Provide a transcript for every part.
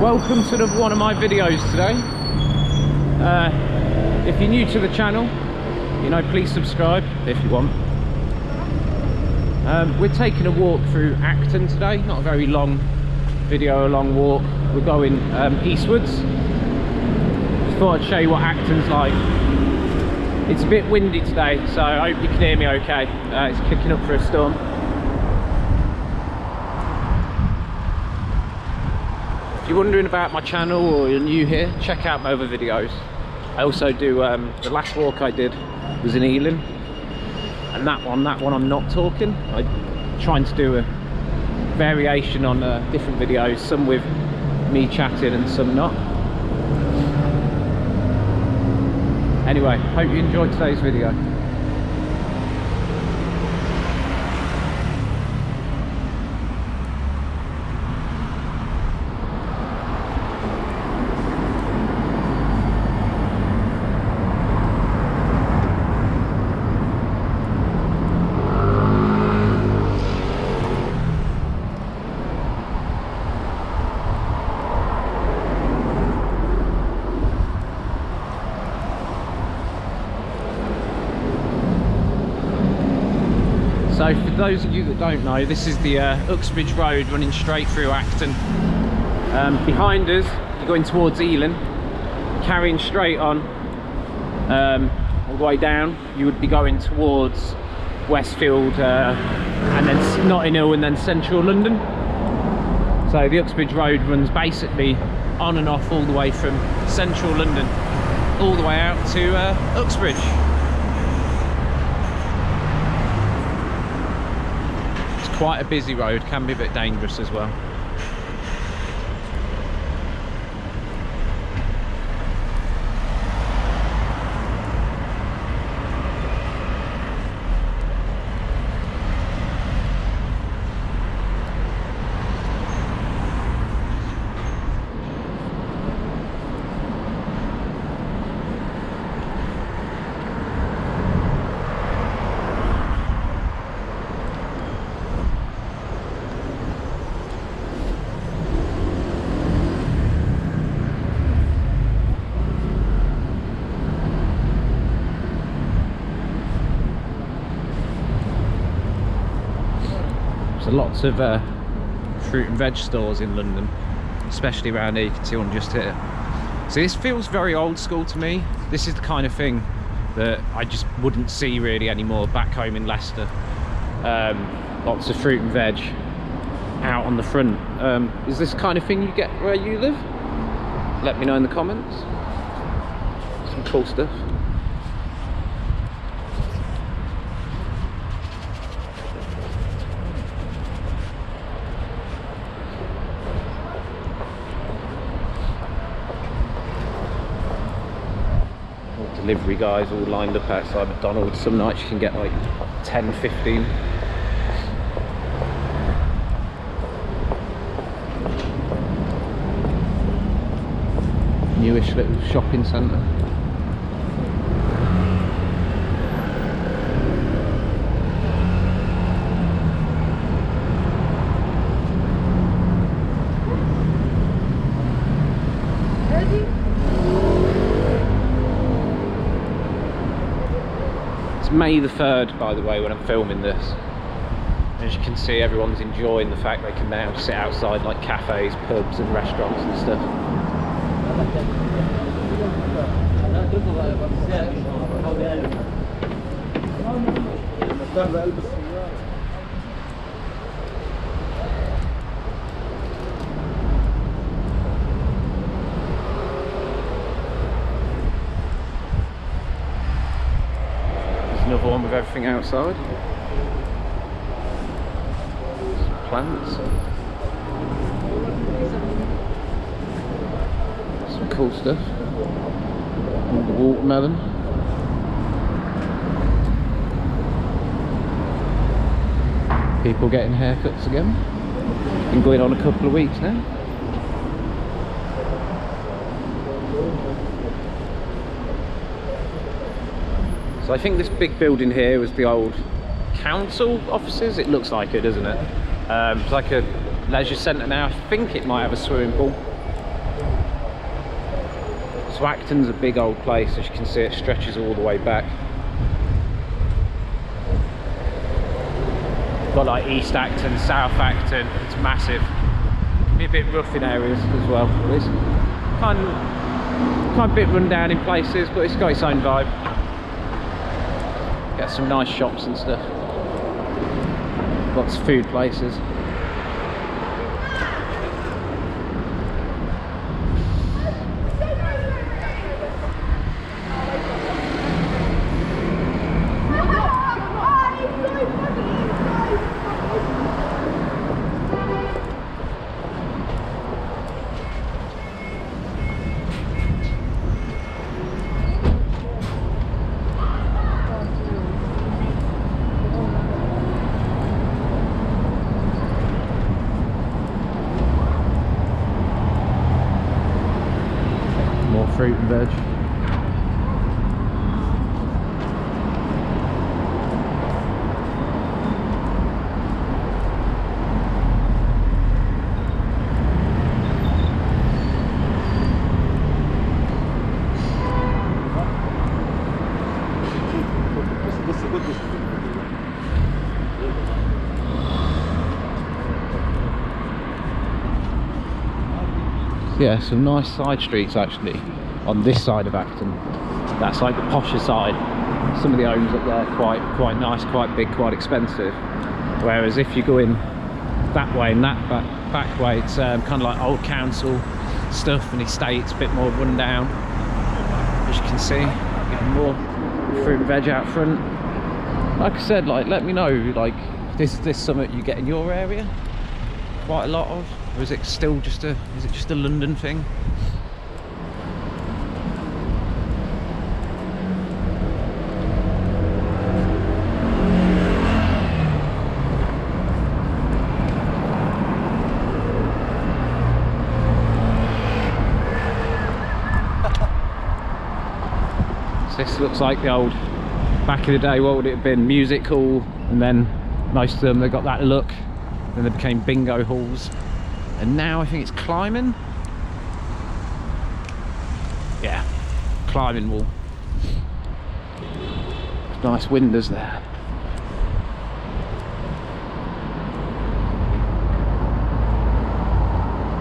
Welcome to one of my videos today. If you're new to the channel, please subscribe if you want. We're taking a walk through Acton today. Not a very long video, a long walk. We're going eastwards. Just thought I'd show you what Acton's like. It's a bit windy today, so I hope you can hear me okay. It's kicking up for a storm. If you're wondering about my channel or you're new here, check out my other videos. I also do, the last walk I did was in Ealing, and that one I'm not talking. I'm trying to do a variation on different videos, some with me chatting and some not. Anyway, hope you enjoyed today's video. So for those of you that don't know, this is the Uxbridge Road running straight through Acton. Behind us, you're going towards Ealing, carrying straight on all the way down, you would be going towards Westfield and then Notting Hill and then central London. So the Uxbridge Road runs basically on and off all the way from central London all the way out to Uxbridge. Quite a busy road, can be a bit dangerous as well. Lots of fruit and veg stores in London, especially around here. You can see one just here. So this feels very old school to me. This is the kind of thing that I just wouldn't see really anymore back home in Leicester. Lots of fruit and veg out on the front. Is this kind of thing you get where you live? Let me know in the comments. Some cool stuff. Delivery guys all lined up outside McDonald's. Some nights you can get like 10, 15. Newish little shopping centre. May the 3rd, by the way, when I'm filming this. As you can see, everyone's enjoying the fact they can now sit outside like cafes, pubs and restaurants and stuff. Another one with everything outside. Some plants. Some cool stuff. The watermelon. People getting haircuts again. Been going on a couple of weeks now. So I think this big building here was the old council offices. It looks like it, doesn't it? It's like a leisure centre now. I think it might have a swimming pool. So Acton's a big old place, as you can see it stretches all the way back. Got like East Acton, South Acton, it's massive. Can be a bit rough in areas as well. It's kind of a bit run down in places, but it's got its own vibe. Get some nice shops and stuff. Lots of food places. Fruit and veg. Yeah, some nice side streets actually on this side of Acton. That's like the posher side. Some of the homes up there are quite nice, quite big, quite expensive. Whereas if you go in that way and that back way, it's kind of like old council stuff and estates, a bit more run down. As you can see, even more fruit and veg out front. Like I said, like let me know, like is this something you get in your area quite a lot of, or is it still just a London thing? This looks like the old, back in the day, what would it have been, music hall, and then most of them, they got that look, then they became bingo halls, and now I think it's climbing. Yeah, climbing wall. Nice windows there.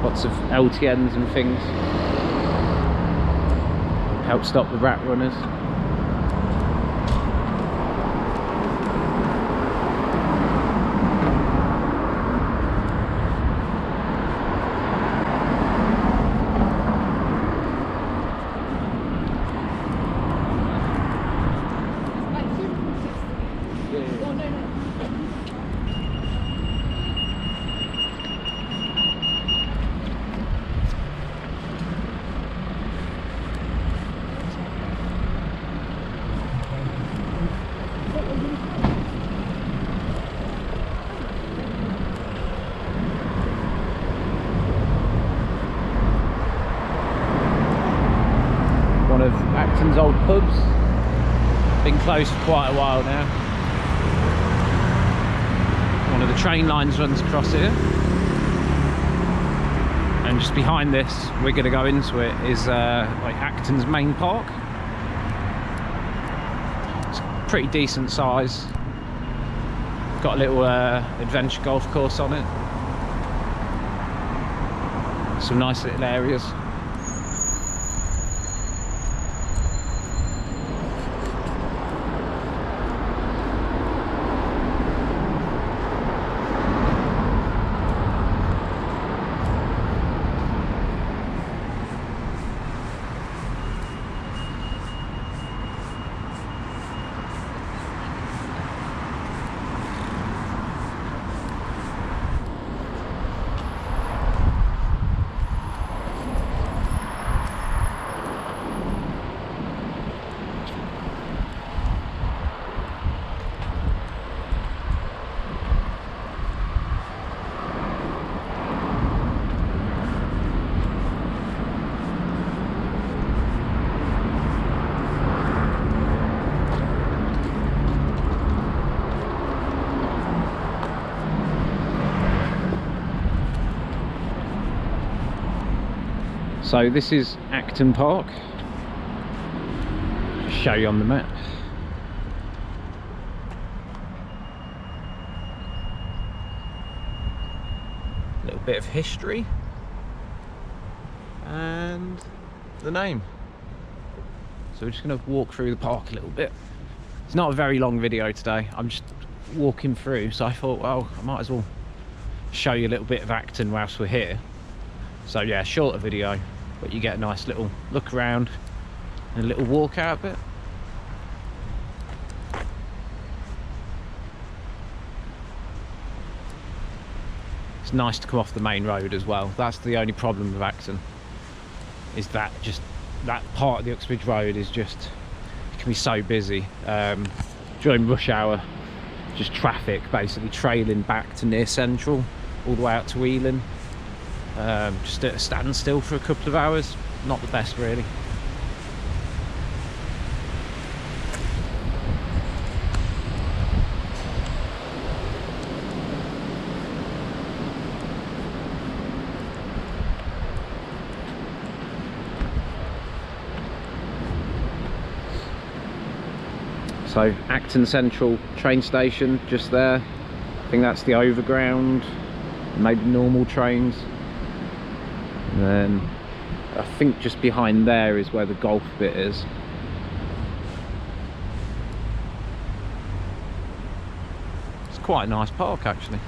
Lots of LTNs and things. Help stop the rat runners. Acton's old pubs, been closed for quite a while now. One of the train lines runs across here, and just behind this, we're going to go into it, is like Acton's main park. It's pretty decent size, got a little adventure golf course on it, some nice little areas. So this is Acton Park. show you on the map. A little bit of history and the name. So we're just going to walk through the park a little bit. It's not a very long video today, I'm just walking through, so I thought, well, I might as well show you a little bit of Acton whilst we're here. So yeah, shorter video, but you get a nice little look around and a little walk out bit. It's nice to come off the main road as well. That's the only problem with Acton, is that just that part of the Uxbridge Road is just, it can be so busy during rush hour. Just traffic basically trailing back to near Central, all the way out to Ealing. Just at a standstill for a couple of hours. Not the best really. So Acton Central train station just there. I think that's the overground, maybe normal trains. And then I think just behind there is where the golf bit is. It's quite a nice park actually.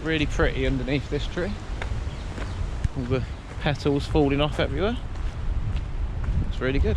Really pretty underneath this tree. All the petals falling off everywhere. It's really good.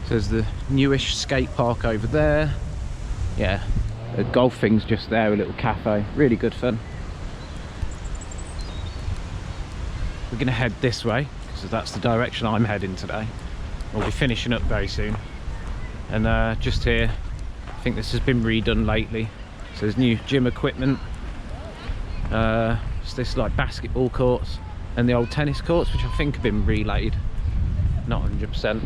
There's the newish skate park over there. Yeah, the golfing's just there, a little cafe. Really good fun. We're gonna head this way, because that's the direction I'm heading today. We'll be finishing up very soon. And just here, I think this has been redone lately. So there's new gym equipment. It's this like basketball courts and the old tennis courts, which I think have been relaid. Not 100%.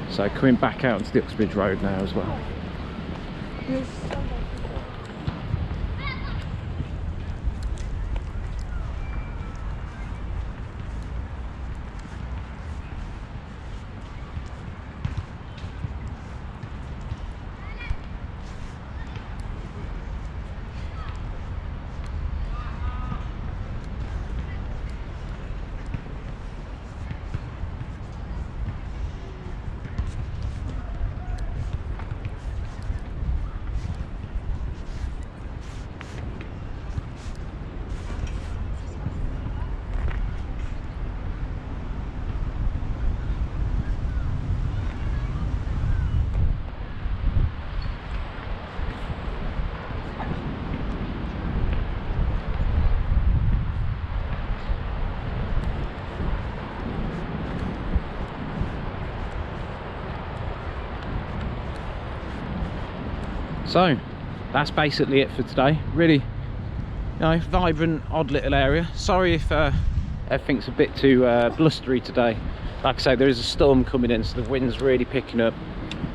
So coming back out into the Uxbridge Road now as well. So, that's basically it for today. Really, you know, vibrant, odd little area. Sorry if everything's a bit too blustery today. Like I say, there is a storm coming in, so the wind's really picking up.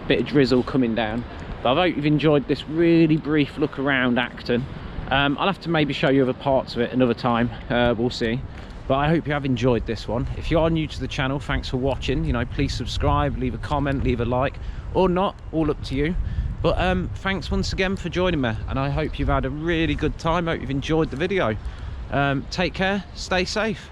Bit of drizzle coming down. But I hope you've enjoyed this really brief look around Acton. I'll have to maybe show you other parts of it another time, we'll see. But I hope you have enjoyed this one. If you are new to the channel, thanks for watching. You know, please subscribe, leave a comment, leave a like, or not, all up to you. But thanks once again for joining me, and I hope you've had a really good time. I hope you've enjoyed the video. Take care, stay safe.